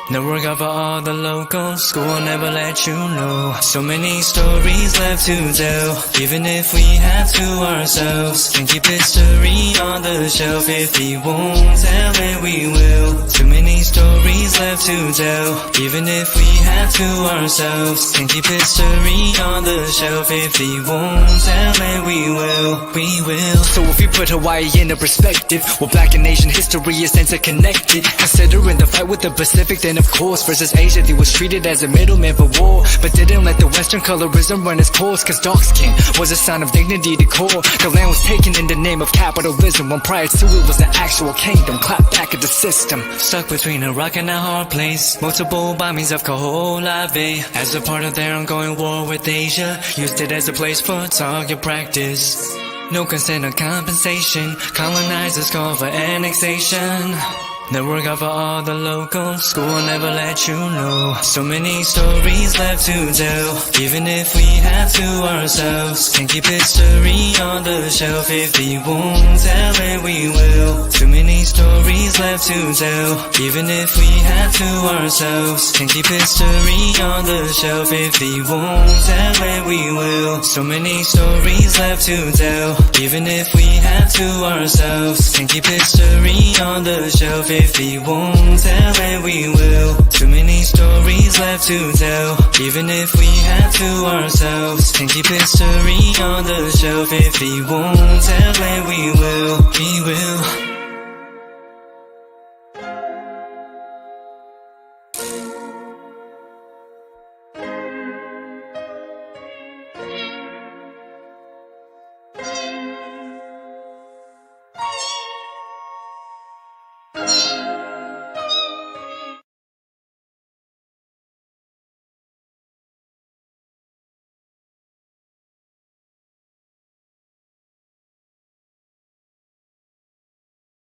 No regard for all the locals. School will never let you know. So many stories left to tell, even if we have to ourselves. Can't keep history on the shelf. If we won't tell it, we will. Too many stories left to tell, even if we have to ourselves. Can't keep history on the shelf. If we won't tell it, we will. We will. So if you put Hawaii into perspective, well, Black and Asian history is interconnected. Considering the fight with the Pacific, then of course versus Asia, they was treated as a middleman for war, but didn't let the Western colorism run its course. Cause dark skin was a sign of dignity to core. The land was taken in the name of capitalism, when prior to it was the actual kingdom. Clap back at the system. Stuck between a rock and a hard place. Multiple bombings of Kaho'olawe as a part of their ongoing war with Asia. Used it as a place for target practice. No consent or compensation. Colonizers call for annexation. No regard for all the locals. School will never let you know. So many stories left to tell, even if we have to ourselves. Can't keep history on the shelf. If we won't tell it, we will. Too many stories left to tell, even if we have to ourselves. Can't keep history on the shelf. If we won't tell it, we will. So many stories left to tell, even if we have to ourselves. Can't keep history on the shelf. If we won't tell it, we will. Too many stories left to tell. Even if we have to ourselves, can keep history on the shelf. If we won't tell it, we will. We will.